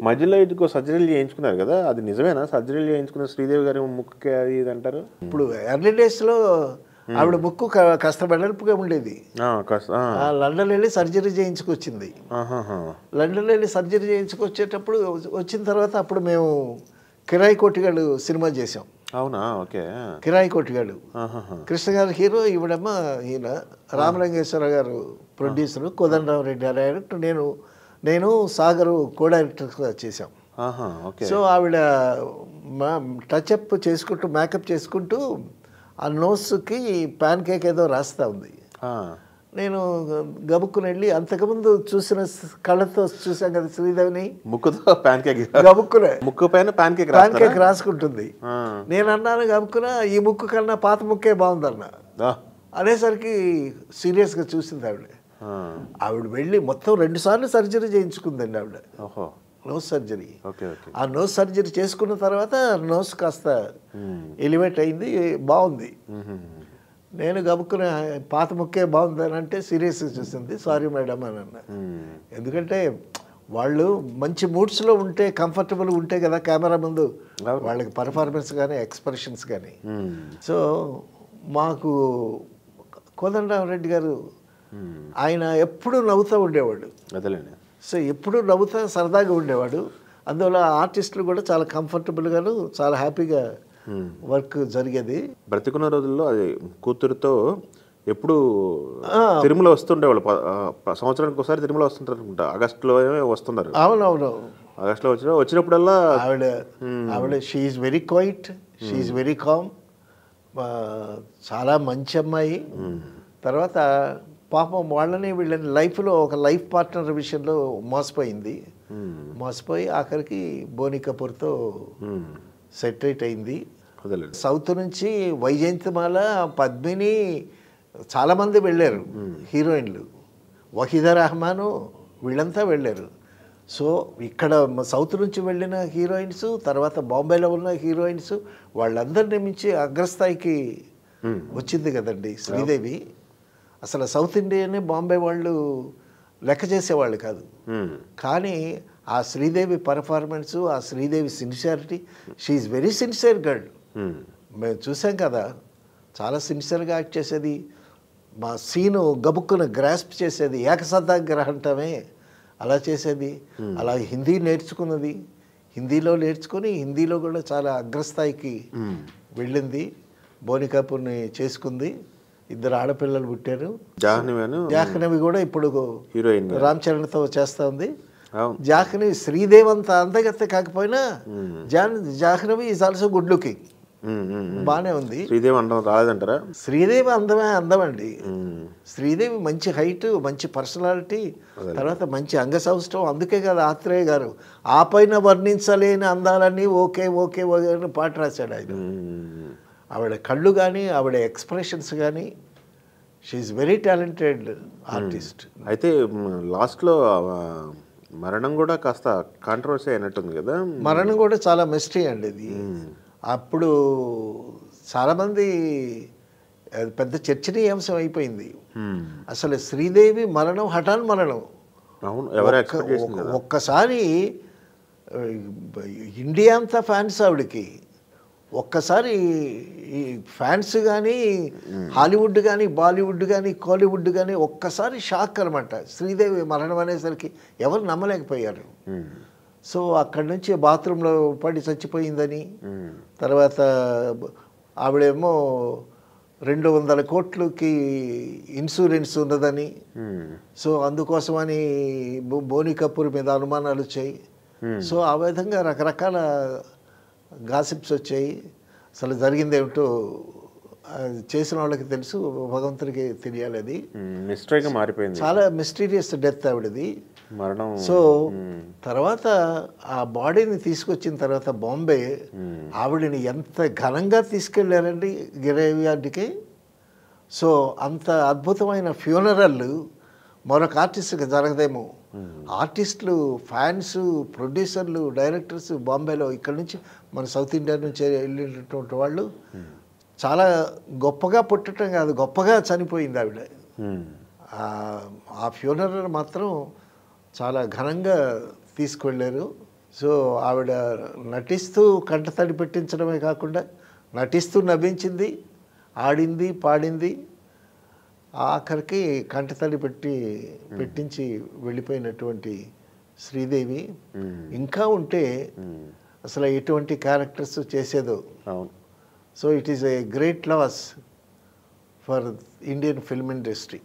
మధ్యలో ఇదిగో సర్జరీలు చేయించుకున్నారు కదా, అది నిజమేనా? సర్జరీలు చేయించుకున్న శ్రీదేవి గారి ముక్కుకి అది ఇది అంటారు. ఇప్పుడు ఎర్లీ డేస్లో ఆవిడ ముక్కు కాస్త వెడల్పుగా ఉండేది. లండన్ వెళ్ళి సర్జరీ చేయించుకొచ్చింది. లండన్ వెళ్ళి సర్జరీ చేయించుకొచ్చేటప్పుడు వచ్చిన తర్వాత అప్పుడు మేము కిరాయి కొట్టిగాడు సినిమా చేసాం. అవునా? ఓకే. కిరాయి కొట్టిగాడు కృష్ణ గారు హీరో, ఈవిడమ్మ ఈయన రామలింగేశ్వర గారు ప్రొడ్యూసరు, కోదండరామరెడ్డి డైరెక్టర్, నేను సాగరు కో డైరెక్టర్గా చేసాం. సో ఆవిడ టచ్అప్ చేసుకుంటూ మేకప్ చేసుకుంటూ ఆ నోస్కి ప్యాన్ కేక్ ఏదో రాస్తూ ఉంది. నేను గబుక్కుని వెళ్ళి, అంతకుముందు చూసిన కళ్ళతో చూసాం కదా శ్రీదేవిని, ముక్కుతో ప్యాన్ కేక్ గబుక్కునే ముక్కు పైన ప్యాన్ కేక్ రాసుకుంటుంది. నేను అన్నాను గబుక్కున, ఈ ముక్కు కన్నా పాత ముక్కే బాగుందన్న అనేసరికి సీరియస్గా చూసింది ఆవిడ. ఆవిడ వెళ్ళి మొత్తం 2 సార్లు సర్జరీ చేయించుకుందండి ఆవిడ, నోస్ సర్జరీ. ఆ నోస్ సర్జరీ చేసుకున్న తర్వాత నోస్ కాస్త ఎలివేట్ అయింది, బాగుంది. నేను గబుక్కున పాత ముక్కే బాగుందని అంటే సీరియస్గా చూసింది. సారీ మేడం అని అన్నా. ఎందుకంటే వాళ్ళు మంచి మూడ్స్లో ఉంటే, కంఫర్టబుల్ ఉంటే కదా కెమెరా ముందు వాళ్ళకి పర్ఫార్మెన్స్ కానీ ఎక్స్ప్రెషన్స్ కానీ. సో మాకు కోదండరామరెడ్డి గారు ఆయన ఎప్పుడు నవ్వుతూ ఉండేవాడు. సో ఎప్పుడు నవ్వుతూ సరదాగా ఉండేవాడు. అందువల్ల ఆర్టిస్టులు కూడా చాలా కంఫర్టబుల్గాను చాలా హ్యాపీగా వర్క్ జరిగేది. బ్రతికున్న రోజుల్లో అది కూతురుతో ఎప్పుడు తిరుమల వస్తుండేవాళ్ళు. సంవత్సరానికి ఒకసారి తిరుమల వస్తుంటారు అనుకుంటా. ఆగస్టులో వస్తున్నారు. అవునవును. ఆగస్టులో వచ్చినప్పుడల్లా ఆవిడ she is very quiet, she is very calm, చాలా మంచి అమ్మాయి. తర్వాత పాపం వాళ్ళని వీళ్ళని లైఫ్లో ఒక లైఫ్ పార్ట్నర్ విషయంలో మోసపోయి ఆఖరికి బోని కపూర్తో సెటరేట్ అయింది. సౌత్ నుంచి వైజయంతిమాల, పద్మిని చాలామంది వెళ్ళారు హీరోయిన్లు, వహీదా రెహమాను వీళ్ళంతా వెళ్ళారు. సో ఇక్కడ సౌత్ నుంచి వెళ్ళిన హీరోయిన్స్, తర్వాత బాంబేలో ఉన్న హీరోయిన్స్, వాళ్ళందరినీ మించి అగ్రస్థాయికి వచ్చింది కదండి శ్రీదేవి. అసలు సౌత్ ఇండియాని బాంబే వాళ్ళు లెక్క చేసేవాళ్ళు కాదు. కానీ ఆ శ్రీదేవి పర్ఫార్మెన్సు, ఆ Sridevi sincerity, she is very sincere girl. మేము చూసాం కదా, చాలా సిన్సియర్గా యాక్ట్ చేసేది. మా సీను గబుక్కున గ్రాస్ప్ చేసేది, ఏకసత్తాగ్రహంటమే అలా చేసేది. అలా హిందీ నేర్చుకున్నది, హిందీలో నేర్చుకుని హిందీలో కూడా చాలా అగ్రస్థాయికి వెళ్ళింది. బోని కపూర్ని చేసుకుంది, 2 ఆడపిల్లలు పుట్టారు. జాహ్నవి కూడా ఇప్పుడు హీరోయిన్ రామ్ చరణ్తో చేస్తూ ఉంది. జాహ్నవి శ్రీదేవి అంత అందగత్తె కాకపోయినా Jahnavi is also good looking, బాగానే ఉంది. శ్రీదేవి అందం రాలేదంటారా? శ్రీదేవి అందమండి. శ్రీదేవి మంచి హైట్, మంచి పర్సనాలిటీ, తర్వాత మంచి అంగసౌష్ఠవం. అందుకే కదా ఆత్రేయ గారు ఆ పైన వర్ణించలేని అందాలన్నీ ఓకే ఓకే అని పాట రాశాడు ఆయన. ఆవిడ కళ్ళు కానీ, ఆవిడ ఎక్స్ప్రెషన్స్ కానీ, she is very talented artist. అయితే లాస్ట్లో మరణం కూడా కాస్త కాంట్రవర్సీ అయినట్టుంది కదా. మరణం కూడా చాలా మిస్టరీ అండి ఇది. అప్పుడు చాలామంది పెద్ద చర్చనీయాంశం అయిపోయింది. అసలు శ్రీదేవి మరణం హఠాన్ మరణం. ఒక్కసారి ఇండియా అంతా ఫ్యాన్స్ ఆవిడకి. ఒక్కసారి ఈ ఫ్యాన్స్ కానీ, హాలీవుడ్ కానీ, బాలీవుడ్ కానీ, కోలీవుడ్ కానీ ఒక్కసారి షాక్ అనమాట. శ్రీదేవి మరణం అనేసరికి ఎవరు నమ్మలేకపోయారు. సో అక్కడి నుంచి బాత్రూంలో పడి చచ్చిపోయిందని, తర్వాత ఆవిడేమో 200 కోట్లకి ఇన్సూరెన్స్ ఉన్నదని, సో అందుకోసమని బోని కపూర్ మీద అనుమానాలు వచ్చాయి. సో ఆ విధంగా రకరకాల గాసిప్స్ వచ్చాయి. అసలు జరిగిందేమిటో చేసిన వాళ్ళకి తెలుసు, భగవంతుడికి తెలియాలి. అది మిస్టరీగా మారిపోయింది, చాలా మిస్టీరియస్ డెత్ ఆవిడది మరణం. సో తర్వాత ఆ బాడీని తీసుకొచ్చిన తర్వాత బాంబే ఆవిడని ఎంత ఘనంగా తీసుకెళ్ళారండి గ్రేవ్యార్డ్కి. సో అంత అద్భుతమైన ఫ్యూనరల్ మరొక ఆర్టిస్ట్కి జరగదేమో. ఆర్టిస్టులు, ఫ్యాన్స్, ప్రొడ్యూసర్లు, డైరెక్టర్స్ బాంబేలో, ఇక్కడ నుంచి మన సౌత్ ఇండియా నుంచి వెళ్ళినటువంటి వాళ్ళు చాలా గొప్పగా పుట్టడం కాదు, గొప్పగా చనిపోయింది ఆవిడ. ఆ ఫ్యూనరల్ మాత్రం చాలా ఘనంగా తీసుకువెళ్ళారు. సో ఆవిడ నటిస్తూ కంటతడి పెట్టించడమే కాకుండా నటిస్తూ నవ్వించింది, ఆడింది, పాడింది, ఆఖరికి కంటతడి పెట్టించి వెళ్ళిపోయినటువంటి శ్రీదేవి ఇంకా ఉంటే అసలు ఎటువంటి క్యారెక్టర్స్ చేసేదో. So it is a great loss for Indian film industry.